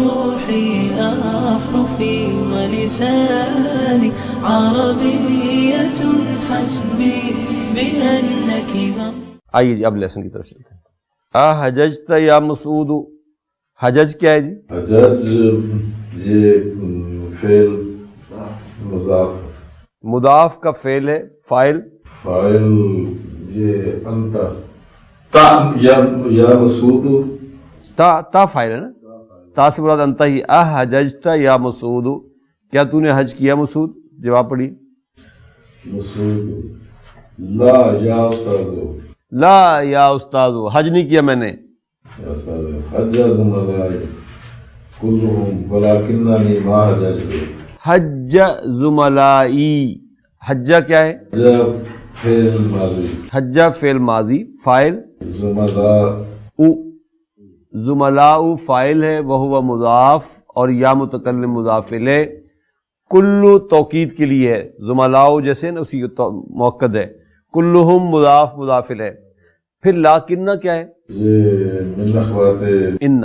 روحي أحرفي ولساني عربية حسبي بأنك آئیے جی اب لیسن کی طرف چلتے ہیں. حججت یا مسعود، حجج کیا ہے جی؟ حجج یہ فعل مضاف، مضاف کا فعل ہے، فاعل یہ انت، تا یا مسعود، تا فاعل ہے نا، تا سے مراد انت ہی. حججت یا مسعود، کیا تو نے حج کیا مسعود؟ جواب پڑھیے. مسعود لا یا استاذ، لا یا استاد، حج نہیں کیا میں نے. حج زملائی کلہم ولکننی ما حججت، حج زملائی، حجہ کیا ہے؟ فعل ماضی، حجہ فعل ماضی، فاعل زملاء فاعل ہے، وہو مضاف، اور یا متکلم مضاف الیہ. کلو توکید کے لیے ہے، زملاء جیسے نا اسی موقد ہے. کلہم مضاف مضاف الیہ. پھر لاکنہ کیا ہے؟ یہ من اخوات ان،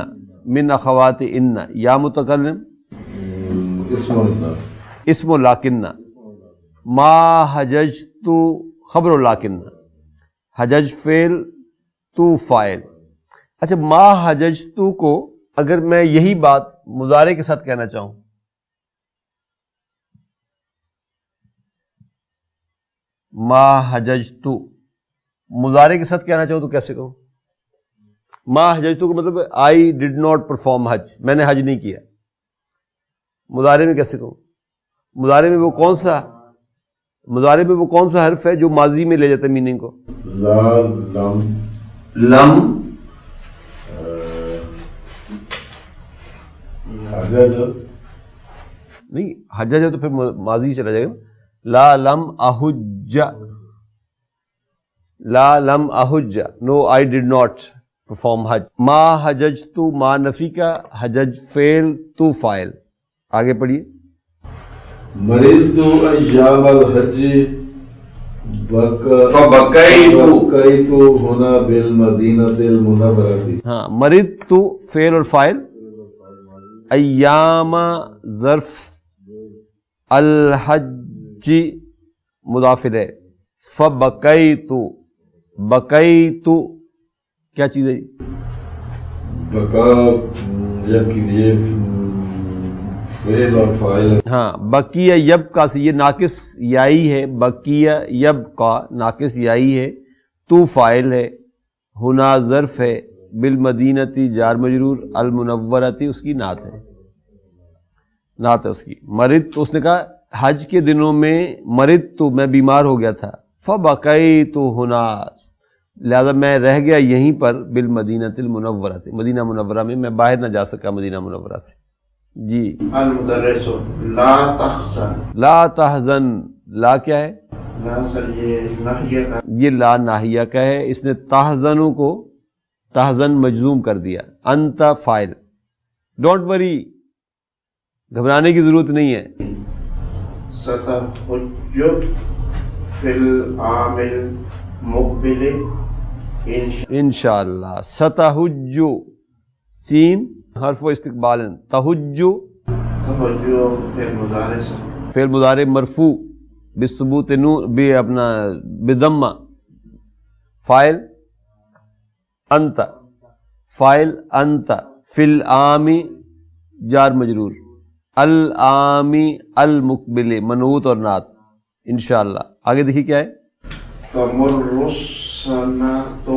من اخوات ان، یا متکلم اسم لاکنہ. ما حججت خبر لاکنہ، حجج فعل تو فاعل. اچھا، ما حججت کو اگر میں یہی بات مضارع کے ساتھ کہنا چاہوں، ما حججت مضارع کے ساتھ کہنا چاہوں تو کیسے کہوں؟ ما حججت کو مطلب آئی ڈڈ ناٹ پرفارم حج، میں نے حج نہیں کیا. مضارع میں کیسے کہوں؟ مضارع میں وہ کون سا حرف ہے جو ماضی میں لے جاتا ہے میننگ کو؟ لا لم حجج نہیں، حجج تو پھر ماضی چلا جائے گا. لا لم احج، لا لم احج، نو آئی ڈڈ ناٹ پرفارم حج. ما حججت، ما نفی کا، حجج فعل تو فاعل. آگے پڑھیے. مرضت ایام الحج فبکیت ہنا بالمدینۃ المنورۃ. ہاں، مرضت فعل اور فاعل، ایام ظرف، الحج مضاف الیہ، فبکیت، بکیت کیا چیز ہے؟ بقا یہ فعل اور فاعل. ہاں، بقیہ یبقا سے، یہ ناقص یائی ہے، بقیہ یبقا ناقص یائی ہے، تو فاعل ہے، ہنا ظرف ہے، بالمدینتی جار مجرور، المنورتی اس کی نعت ہے، نعت ہے اس کی. مرض تو اس نے کہا حج کے دنوں میں مرض تو میں بیمار ہو گیا تھا، فبقیت ہنا لہذا میں رہ گیا یہیں پر، بالمدینۃ المنورۃ مدینہ منورہ میں باہر نہ جا سکا مدینہ منورہ سے. جی. المدرس لا تحزن، لا تحزن، لا کیا ہے؟ لا سر یہ ناہیہ کا، یہ لا ناہیہ کا ہے، اس نے تحزنوں کو تحزن مجزوم کر دیا. انت فاعل. ڈونٹ وری، گھبرانے کی ضرورت نہیں ہے. ستحج فی العام المقبل انشاءاللہ. ستحج، سین حرف و استقبال، تحج تحج فعل مضارع سے، فعل مضارع مرفوع بالثبوت نون اپنا بضمہ. فاعل انت، فاعل انت، فی العام جار مجرور، العام المقبل منعوت اور نعت. انشاءاللہ. آگے دیکھیے کیا ہے؟ تمر السنۃ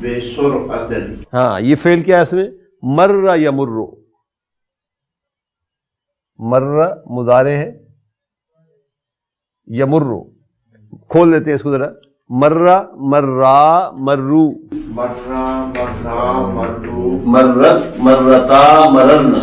بسرعۃ. ہاں، یہ فعل کیا ہے اس میں؟ مر یمر. مر مضارع ہے، یمر کھول لیتے ہیں اس کو ذرا. مرہ مرا مرو، مرہ مرہ مرو، مرت مرتا مررنا،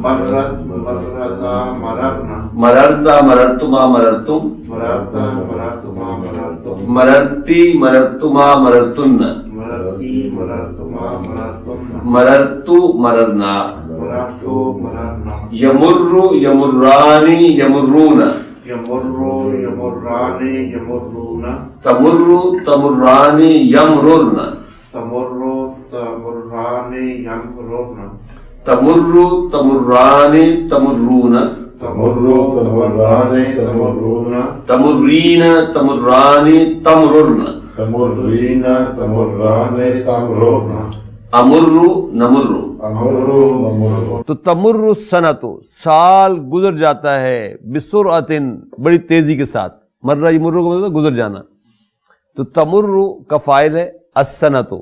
مرت مرتا مررنا، مررتا مررتما مررتم، مررتا مررتما مررتم، مررتی مررتما مررتن، مررتی مررتما مررتم، مررتو مررنا، مررتو مررنا، یمر یمرانی یمرون، یمر یمران یمرون، تمر تمرانی یمررن. تمر تمران یمرون. تمر تمران تمرون تمر تمران تمرون تمرین تمران تمرن تمرین تمران تمرون امر نمر امر نمر تو تمر السنۃ سال گزر جاتا ہے بسرعۃ بڑی تیزی کے ساتھ مرہ یمر کا مطلب گزر جانا تو تمر کا فاعل ہے السنۃ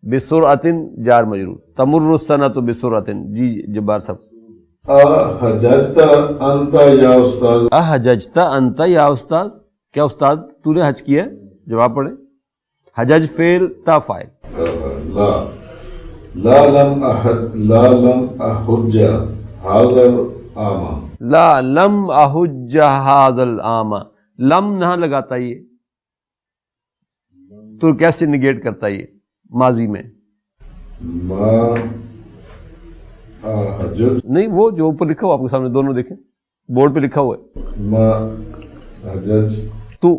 بسرعۃ جار مجرور تمر السنۃ بسرعۃ جی جبار صاحب حججت انت یا استاذ احججت انت یا استاذ کیا استاد تو نے حج کیا جواب پڑھیں حجج فعل تا فاعل لا لا لم احج هذا العام لا لم احج هذا العام لم نہ لگاتا یہ تو کیسے نگیٹ کرتا یہ ماضی میں ما حجج نہیں وہ جو اوپر لکھا ہوا آپ کے سامنے دونوں دیکھیں بورڈ پہ لکھا ہوا ہے ما حجج تو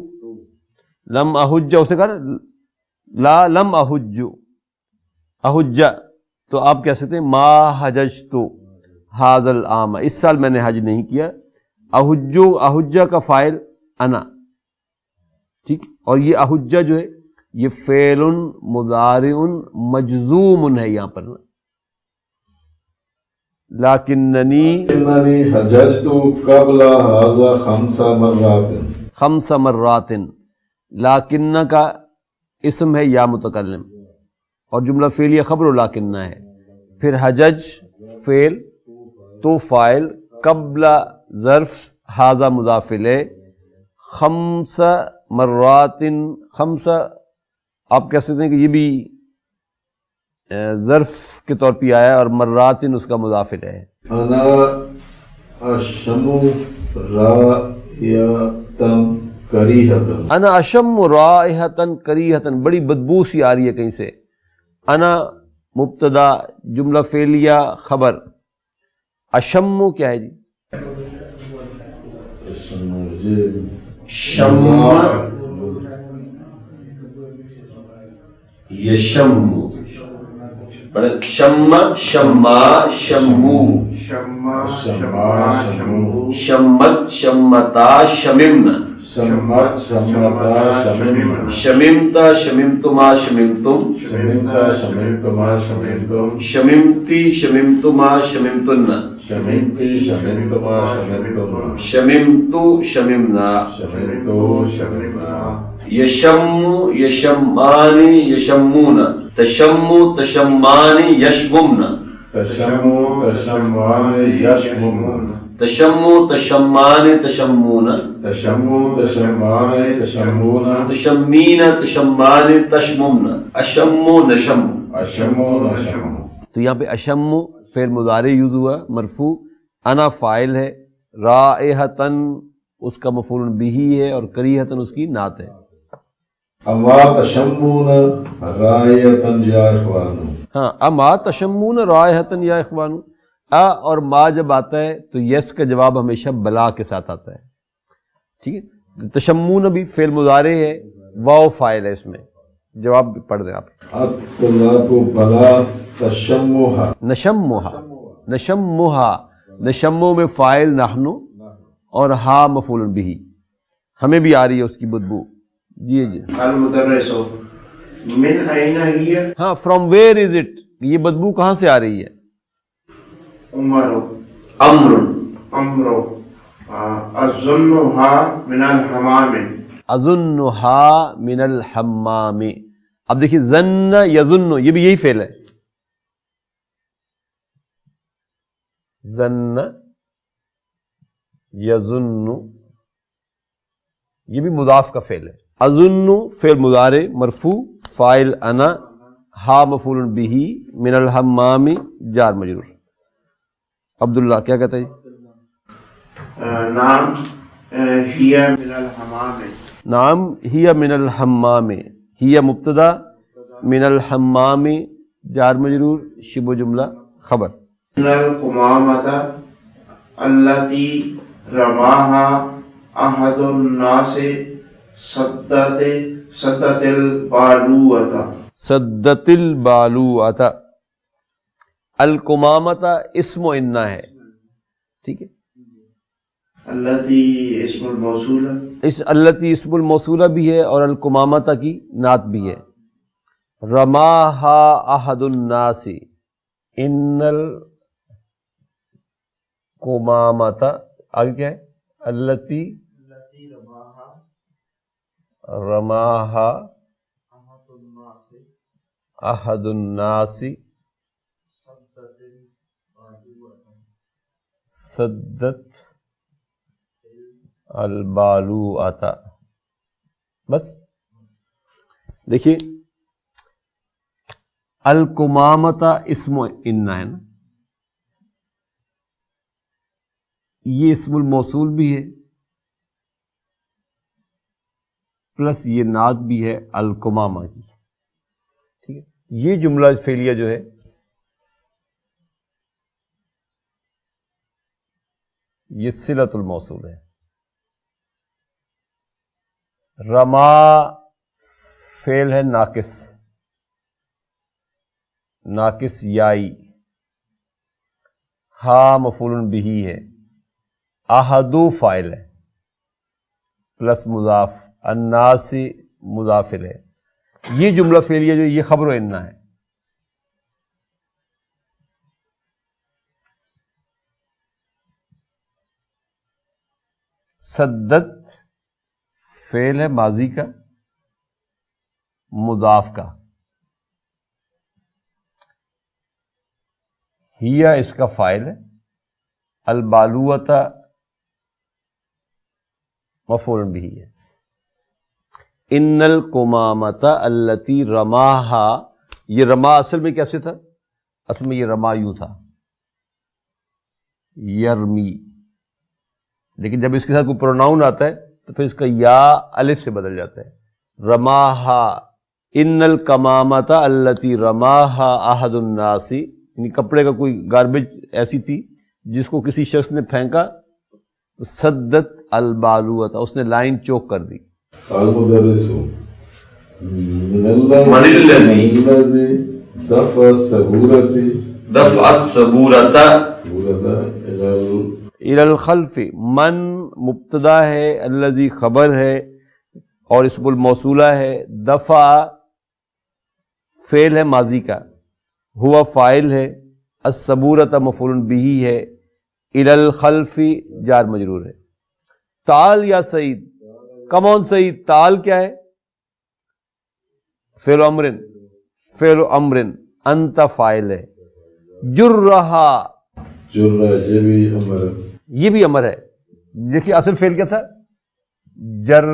لم احج اس نے کہا لا لم احج احج تو آپ کہہ سکتے ہیں ما حججت هذا العام اس سال میں نے حج نہیں کیا احجہ کا فاعل انا ٹھیک اور یہ احجہ جو ہے یہ فعل مضارع مجزوم ہے یہاں پر لیکننی اننی حججت قبل هذا 5 مرات 5 مرات لاکنہ کا اسم ہے یا متکلم اور جملہ فعلیہ خبر لاکنہ ہے پھر حجج فعل تو فاعل قبل ظرف ھذا مضاف الیہ 5 مرات 5 آپ کہہ سکتے ہیں کہ یہ بھی ظرف کے طور پہ آیا ہے اور مرات اس کا مضاف الیہ ہے انا اشم رائحۃ کریہۃ انا اشم رائحۃ کریہۃ بڑی بدبو سی آ رہی ہے کہیں سے انا مبتدا جملہ فعلیہ خبر اشم کیا ہے جی شم یشم شم شما شمو شما شما شمو شمت شمتا شممنا شمت شمتا شمم شممتا شممتما شممتم شممتا شممتما شممتم شممتی شممتما شممتن شممتی شممتما شممتم شممتو شممنا شممتو شممنا یشم یشمانی یشمون تشم تشمانی یشممنا تشم تشمان یشممون تشم تشمانی تشمون تشم تشمان تشمون تشمین تشمانی تشممنا اشم نشم اشم نشم تو یہاں پہ اشم فعل مضارع یوز ہوا مرفوع انا فاعل ہے رائحتن اس کا مفعول بہ ہے اور کریہتن اس کی نعت ہے اما تشمون رائحۃ یا اخوان ہاں اما تشمون رائحتن یا اخوان اور ما جب آتا ہے تو یس کا جواب ہمیشہ بلا کے ساتھ آتا ہے ٹھیک ہے تشمون بھی فعل مضارع ہے واو فاعل ہے اس میں جواب پڑھ دیں آپ الطلاب بلا تشمھا نشمھا نشمھا نشمو میں فاعل نحنو اور ہا مفعول بہ ہمیں بھی آ رہی ہے اس کی بدبو جی جی المدرس من أين هي ہاں فرام ویئر از اٹ یہ بدبو کہاں سے آ رہی ہے عمر امر أمر أظنها من الحمام اظنها من الحمام اب دیکھیے ظن یظن یہ بھی یہی فعل ہے ظن یظن یہ بھی مضاف کا فعل ہے اظن فعل مضارع مرفوع فاعل انا ہا مفعول بہ من الحمام جار مجرور عبداللہ کیا کہتا ہے نعم هي من الحمام نعم ہی من الحمام ہی مبتدا من الحمام جار مجرور شبہ جملہ خبر من القمامة التي رماها أحد الناس سدت البالوة سدت البالوۃ القمامتا اسم و انا ہے، ٹھیک ہے، التی اسم الموصول، اس التی اسم الموصولہ بھی ہے اور القمامتا کی نعت بھی ہے. رماہا احد الناس، ان القمامتا، آگے کیا ہے؟ التی رماہا احد الناس سدت البالوۃ. بس دیکھیے القمامتا اسم انا ہے نا، یہ اسم الموصول بھی ہے پلس یہ نعت بھی ہے القمامہ کی، ٹھیک ہے. یہ جملہ فعلیہ جو ہے یہ صلۃ الموصول ہے. رما فعل ہے ناقص، ناقص یائی، ہا مفعول بہ ہے، احدو فاعل ہے پلس مضاف، الناس مضاف ہے. یہ جملہ فعلیہ جو یہ خبر و انا ہے. سدت فعل ہے ماضی کا مضاف کا، ہیا اس کا فاعل ہے، البالوۃ مفعول بہ ہے. ان القمامۃ التی رماہا، یہ رما اصل میں کیسے تھا؟ اصل میں یہ رما یوں تھا، یرمی، لیکن جب اس کے ساتھ کوئی پروناؤن آتا ہے تو پھر اس کا یا الف سے بدل جاتا ہے. رماہا، ان القمامۃ التی رماہا احد الناس، یعنی کپڑے کا کوئی گاربیج ایسی تھی جس کو کسی شخص نے پھینکا تو سدت البالوۃ، اس نے لائن چوک کر دی. المدرس من الذی دفع السبورۃ دفع السبورۃ الی الخلف، من مبتدا ہے، الذی خبر ہے اور اسم الموصولہ ہے، دفع فعل ہے ماضی کا، ہوا فاعل ہے، السبورۃ مفعول بہ ہے، الی الخلف جار مجرور ہے. تعال یا سعید، کم آن سعید، تعال کیا ہے؟ فعل امر، فعل امر، انت فاعل ہے. جرہا، جرہ یہ بھی امر، یہ بھی امر ہے. دیکھیے اصل فعل کیا تھا؟ جر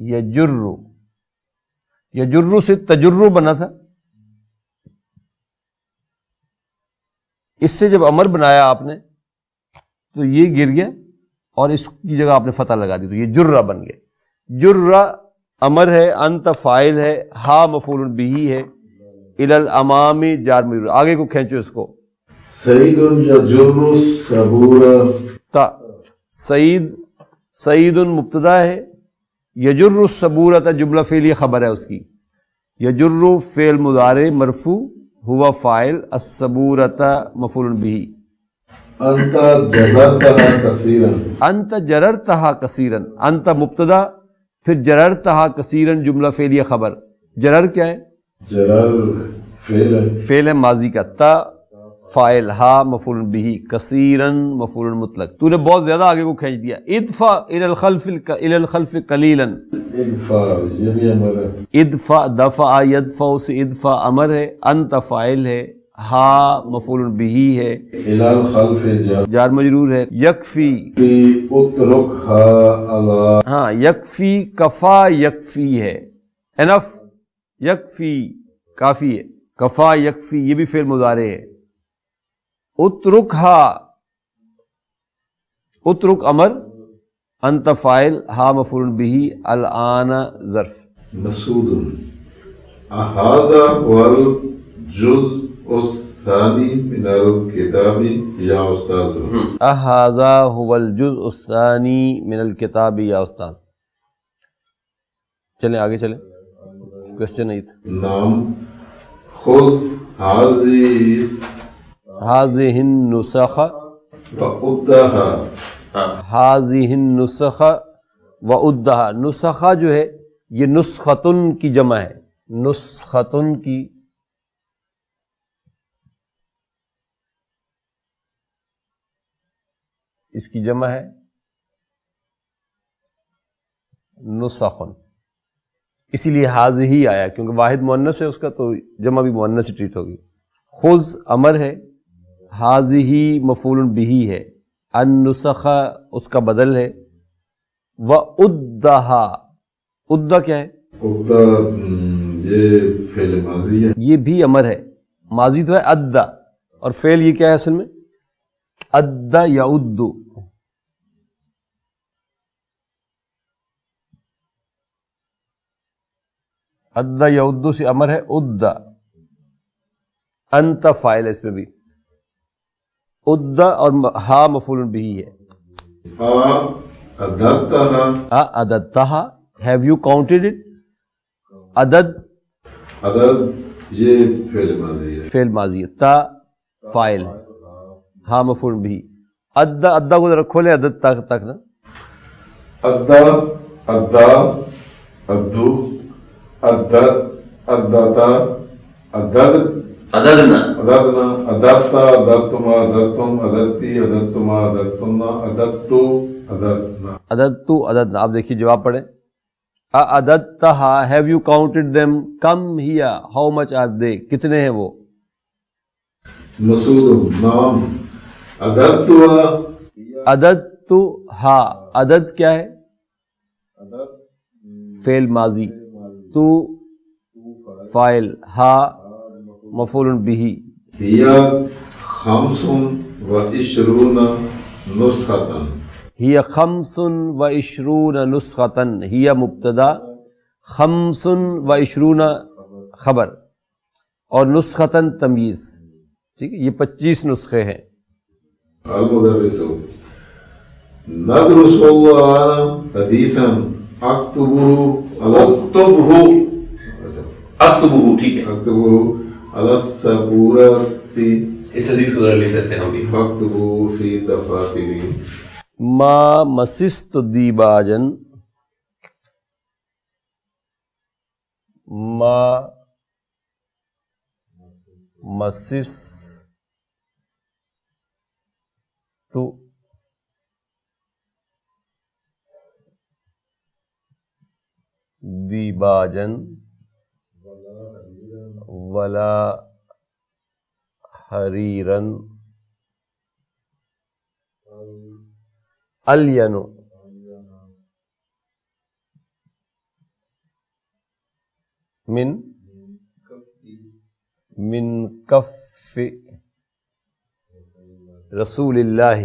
یجر، یجر سے تجر بنا تھا، اس سے جب امر بنایا آپ نے تو یہ گر گیا اور اس کی جگہ آپ نے فتح لگا دی تو یہ جرہ بن گیا. جرہ امر ہے، انت فاعل ہے، ہا مفعول بہ ہے، الی الامام جار مجرور. آگے کو کھینچو اس کو. سعید یجر السبورۃ، تا سعید، سعید مبتدا ہے، یجر السبورۃ جملہ فعلیہ خبر ہے اس کی. یجر فعل مضارع مرفوع، ہوا فاعل، السبورۃ مفعول بہ. انت جزرتھا کثیرا، انت جررتھا کثیرا، انت مبتدا پھر جررتھا کثیرا جملہ فعلیہ خبر. جرر کیا ہے؟ جرر فعل ہے، فعل ماضی کا، تا فاعل، ہا مفعول بہ، کثیرا مفعول مطلق. تو نے بہت زیادہ آگے کو کھینچ دیا. ادفع الی الخلف قلیلا، ادفع یہ بھی امر ہے، ادفع دفع یدفع سے ادفع امر ہے، انت فاعل ہے، ہا مفعول بہ ہے، الی الخلف جار مجرور ہے. یکفی، اترکھا علی، ہاں یکفی، کفا یکفی ہے، انف، یکفی کافی ہے، کفا یکفی یہ بھی فعل مضارع ہے. اترکھا، اترک امر، انت فاعل، ہا مفعول بہ، الآن ظرف. مسعود احاذا والجزء الثانی من الکتاب یا استاذ. اہذا هو الجزء الثانی من الکتاب یا استاذ. چلیں آگے چلیں، کوشچن نہیں تھا. نام خذ هذه النسخ وعدها. هذه النسخ وعدها. نسخہ جو ہے یہ نسختن کی جمع ہے، نسختن کی اس کی جمع ہے نسخن، اسی لیے حاض ہی آیا کیونکہ واحد مؤنث ہے اس کا، تو جمع بھی مؤنث سے ٹریٹ ہوگی. خذ امر ہے، حاض ہی مفعول بہ ہے، النسخ اس کا بدل ہے، وعدھا عدہ کیا ہے؟ عدہ یہ فعل ماضی ہے، یہ بھی امر ہے، ماضی تو ہے ادا، اور فعل یہ کیا ہے اصل میں؟ ادا یعد. ادا یعد سے امر ہے ادا، انت فاعل ہے اس میں بھی، ادا اور ہا مفعول بہ ہے. عددتها عددتها have you counted it؟ عدد عدد یہ فعل ماضی ہے، فعل ماضی ہے، تا فاعل، ہاں مفعول بھی. ادا ادا کو ذرا کھولے عدد تک نا. ادا ادا ادو عدد عدتا عدد عددنا عددنا عددتا عددتما عددتم عددتی عددتما عددتنا عددتو عددنا. عددتو عددنا. آپ دیکھیے جواب پڑھیں. عددتہا have you counted them؟ come here how much are they؟ کتنے ہیں وہ؟ مسعود نام. عددتها عددتہا عدد کیا ہے؟ فعل ماضی، تو فاعل، ہا مفعول بہ. هي 25 نسخة. ہی 25 نسختن، ہی مبتدا، 25 خبر، اور نسختن تمییز. ٹھیک ہے، یہ 25 نسخے ہیں. المدرس ندرس القرآن حدیثا اکتبہ ٹھیک ہے، اکتبہ علی السبورۃ. اس حدیث کو ذرا لکھ لیتے ہیں ہم بھی. فاکتبہ فی دفاتر. ما مسست دیباجن، ما مسس تو دیباجن ولا حریرن الینو من کف رسول اللہ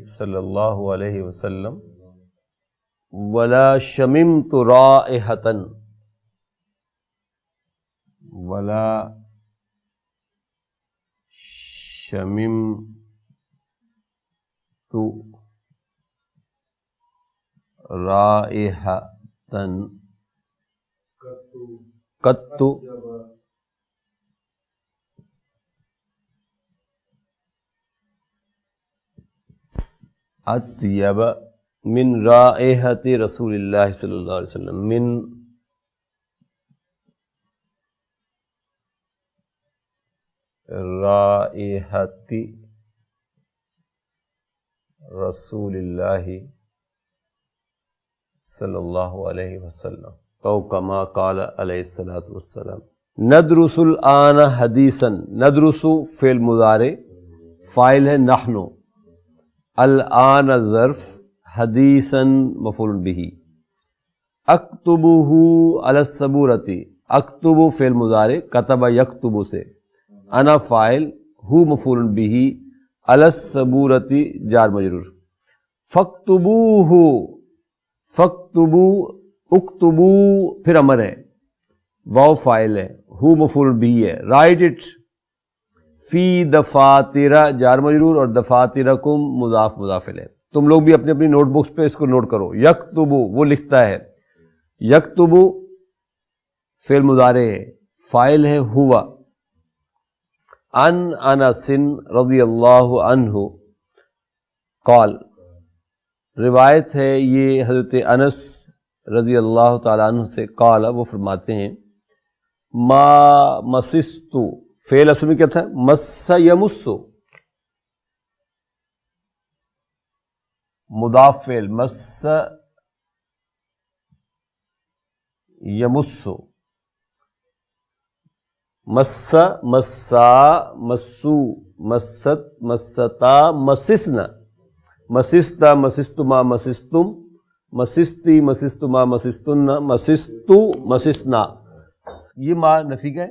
صلی اللہ علیہ وسلم ولا شممت رائحۃ، ولا شممت رائحۃ قط اطیب من رائحۃ رسول اللہ صلی اللہ علیہ وسلم، من رائحۃ رسول اللہ صلی اللہ علیہ وسلم، او کما قال علیہ الصلوۃ والسلام. ندرس الآن حدیثا، ندرس فعل مضارع، فاعل ہے نحن، الآن ظرف، حدیثا مفعول بہ. اکتبہ علی السبورۃ، اکتب فعل مضارع، کتب یکتب سے، انا فاعل، ہو مفعول بہ، علی السبورۃ جار مجرور. فاکتبوہ، فاکتبو، اکتبو پھر امر ہے، واو فاعل ہے، ہو مفعول بہ ہے، رائٹ اٹ. فی دفاتر جار مجرور، اور دفاترکم مضاف مضاف الیہ. تم لوگ بھی اپنی اپنی نوٹ بکس پہ اس کو نوٹ کرو. یکتبو وہ لکھتا ہے، یکتب فعل مضارع ہے، فاعل ہے ہوا. عن انس رضی اللہ عنہ قال، روایت ہے یہ حضرت انس رضی اللہ تعالیٰ عنہ سے، قال وہ فرماتے ہیں ما مسست، فعل اصل میں کیا تھا؟ مس یمس، مضاف فعل مس یمس، مس مسا مسو مست مستا مسسنا، مسستا مسستما مسستم، مسستی مسستما مسستن، مسستو مسسنا. یہ ما نفی کا ہے،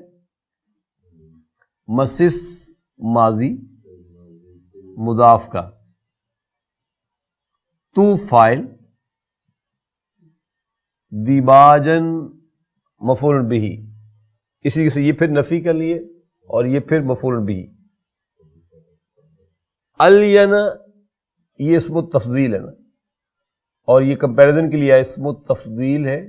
مسس ماضی مضاف کا، تو فاعل، دیباجن مفعول بہ، اسی سے یہ پھر نفی کر لیے اور یہ پھر مفعول بہ. الین یہ اسم التفضیل ہے نا، اور یہ کمپیریزن کے لیے اسم التفضیل ہے.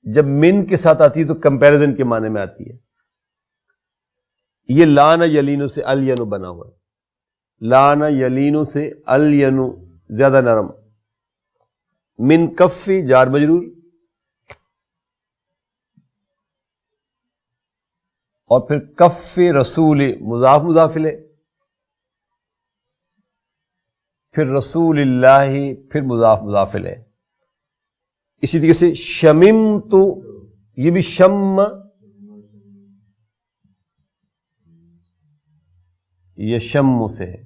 جب من کے ساتھ آتی ہے تو کمپیریزن کے معنی میں آتی ہے. یہ لانا یلینو سے الینو بنا ہوا ہے، لانا یلینو سے الینو زیادہ نرم. من کفی جار مجرور، اور پھر کف رسول مضاف مضاف الیہ، پھر رسول اللہ، پھر مضاف مضاف الیہ. اسی طریقے سے شممت، یہ بھی شم، یہ شم سے ہے.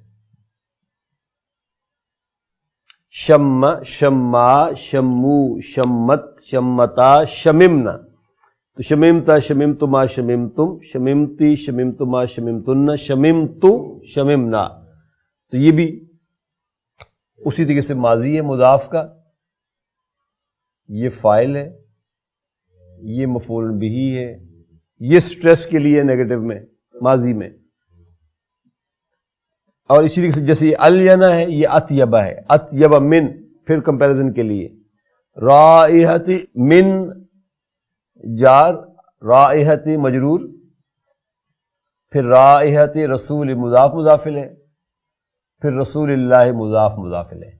شم، شما، شمو، شمت، شمتا، شممنا. تو شممتا، شممتما، شممتم، شممتی، شممتما، شممتن، شممتو، شممنا. تو یہ بھی اسی طریقے سے ماضی ہے مضاف کا، یہ فاعل ہے، یہ مفعول بہ ہے. یہ سٹریس کے لیے نیگیٹو میں، ماضی میں. اور اسی طریقے سے جیسے یہ الینا ہے، یہ اطیبہ ہے، اطیبہ من، پھر کمپیریزن کے لیے. رائحت من جار، رائحت مجرور، پھر رائحت رسول مضاف مضاف الیہ، پھر رسول اللہ مضاف مضاف الیہ.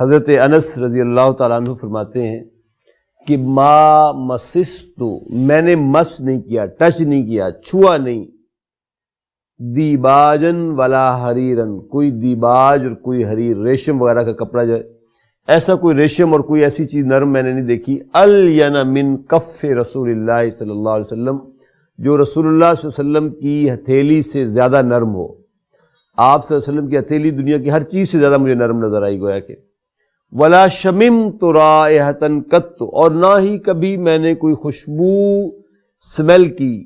حضرت انس رضی اللہ تعالیٰ عنہ فرماتے ہیں کہ ما مسستو، میں نے مس نہیں کیا، ٹچ نہیں کیا، چھوا نہیں، دیباجن ولا حریرن، کوئی دیباج اور کوئی حریر، ریشم وغیرہ کا کپڑا جو ہے، ایسا کوئی ریشم اور کوئی ایسی چیز نرم میں نے نہیں دیکھی. الین من کف رسول اللہ صلی اللہ علیہ وسلم، جو رسول اللہ صلی اللہ علیہ وسلم کی ہتھیلی سے زیادہ نرم ہو. آپ صلی اللہ علیہ وسلم کی ہتھیلی دنیا کی ہر چیز سے زیادہ مجھے نرم نظر آئی، گویا کہ. ولا شممت رائحۃ قط، اور نہ ہی کبھی میں نے کوئی خوشبو اسمیل کی،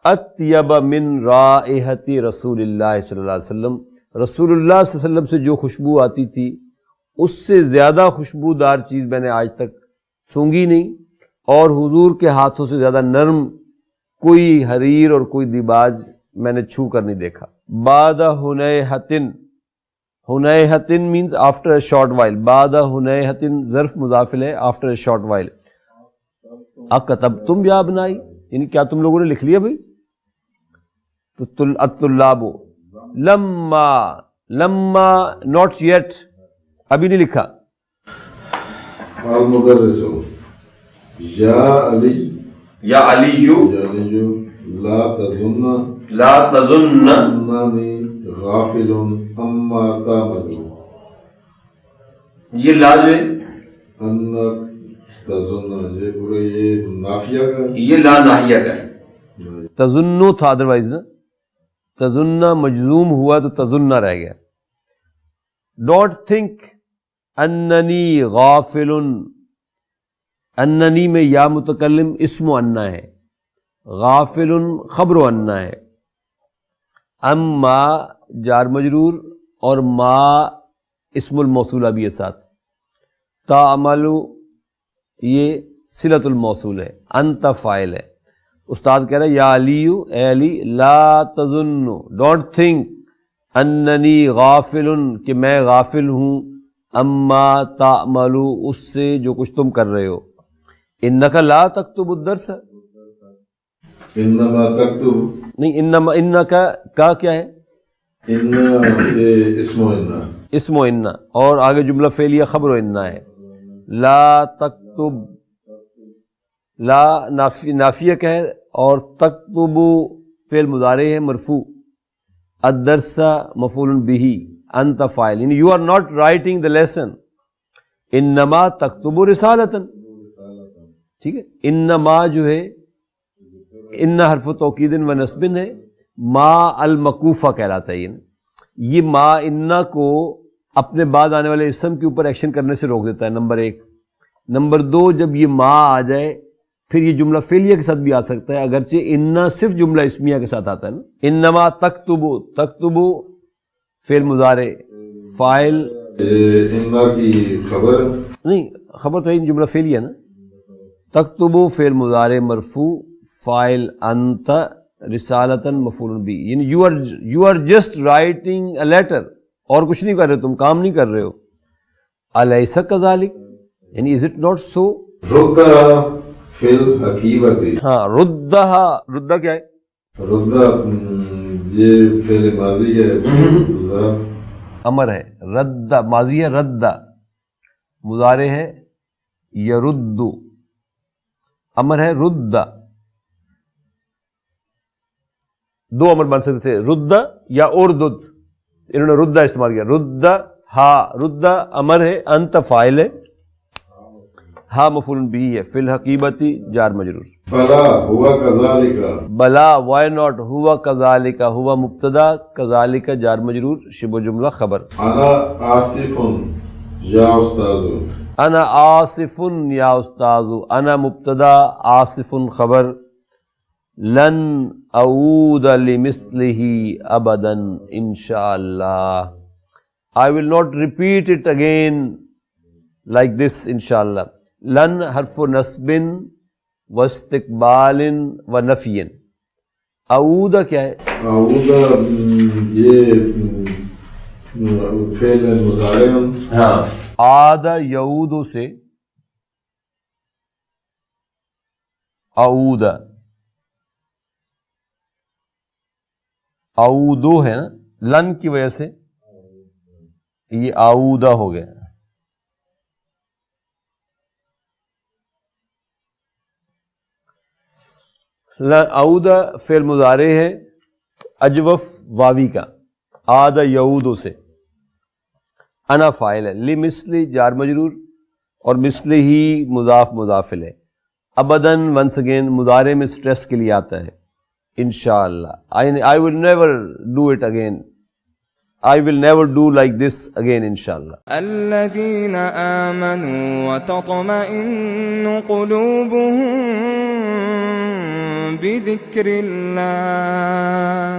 اطیب من رائحۃ رسول اللہ صلی اللہ علیہ وسلم، رسول اللہ صلی اللہ علیہ وسلم سے جو خوشبو آتی تھی اس سے زیادہ خوشبودار چیز میں نے آج تک سونگھی نہیں، اور حضور کے ہاتھوں سے زیادہ نرم کوئی حریر اور کوئی دیباج میں نے چھو کر نہیں دیکھا. بعد ہنیہتن، ہنیہتن means after a short while, بعد ہنیہتن ظرف مضاف الیہ، آفٹر اے شارٹ وائل. اکتبتم یا ابنائی، یعنی کیا تم لوگوں نے لکھ لیا بھائی؟ تو الطلاب، لما، لما ناٹ یٹ، ابھی نہیں لکھا. المدرس یا علی، یا علیو، یا علی لا تظن، لا تظن اننی غافل اما تعمل، یہ لاز انک تظن، یہ پورے یہ نافیہ کا، یہ لا ناہیہ کا ہے. تظنو تھا ادروائز نا، تظنہ مجزوم ہوا تو تظنہ رہ گیا. ڈونٹ تھنک اننی غافل، اننی میں یا متکلم اسم و انا ہے، غافل خبر و انا ہے. اما جار مجرور اور ما اسم الموصولہ بھی ہے ساتھ. تعمل یہ صلۃ الموصول ہے، انت فاعل ہے. استاد کہہ رہا ہے یا علی، اے علی، لا تظن، ڈونٹ تھنک، اننی غافل، کہ میں غافل ہوں، اما تعملو، اس سے جو کچھ تم کر رہے ہو. انک لا تکتب الدرس، انما تکتب، نہیں انما، انک کا کیا ہے؟ ان یہ اسم و ان، اسم و ان، اور آگے جملہ فعلیہ خبر و ان ہے. لا تکتب، لا نافیہ کا ہے، اور تکتب فعل مضارع ہے مرفوع، الدرس مفعول بہ، انت فاعل، یعنی you are not writing the lesson. انما تکتب رسالۃ، ٹھیک ہے. انما جو ہے ان حرف توکید و نصب ہے، ما المکوفہ کہلاتا ہے. یہ ما انا کو اپنے بعد آنے والے اسم کے اوپر ایکشن کرنے سے روک دیتا ہے، نمبر ایک. نمبر دو، جب یہ ما آ جائے پھر یہ جملہ فعلیہ کے ساتھ بھی آ سکتا ہے، اگرچہ انا صرف جملہ اسمیہ کے ساتھ آتا ہے نا. انما تکتبو، تکتبو فعل مضارع، فاعل انما کی خبر، نہیں خبر تو ہے، جملہ فعلیہ نا. تکتبو فعل مضارع مرفوع، فاعل انت، رسالتاً مفعول بھی، یعنی you are just writing a letter, اور کچھ نہیں کر رہے، تم کام نہیں کر رہے ہو. الیس کذالک، یعنی از اٹ ناٹ سو. رد فی الحقیبت، ہاں ردہ، ردہ کیا ہے؟ رد یہ فعل ماضی ہے، امر ہے. رد ماضی ہے، رد مضارع ہے یرد، امر ہے رد. دو امر بن سکتے تھے، رد یا اردد، انہوں نے ردہ استعمال کیا. رد ہا، رد امر ہے، انت فاعل ہے، ہا مفعول بھی ہے، فی الحقیبتی جار مجرور. بلا ہوا کذالک، بلا وائی ناٹ، ہوا کذالک، ہوا مبتدا، کذالک جار مجرور، شبہ جملہ خبر. انا آصف یا استاذ، انا آصف یا استاذ، انا مبتدا، آصف خبر. لن اعود لمثلہ ابدا انشاءاللہ، I will not repeat it again like this انشاءاللہ. لن حرف نصب واستقبال ونفی. اعود کیا ہے؟ اعود یہ فعل مضارع، ہاں عاد یعود سے اعود، اعودو ہے نا، لن کی وجہ سے یہ اعودہ ہو گیا. اعودہ فعل مضارع ہے اجوف واوی کا، عاد یعود سے. انا فاعل ہے، لمثل جار مجرور، اور مثل ہی مضاف مضاف الیہ. ابداً ونس اگین مضارع میں سٹریس کے لیے آتا ہے. انشاءاللہ I will never do it again, I will never do like this again انشاءاللہ. الذين آمنوا وتطمئن قلوبهم بذكر الله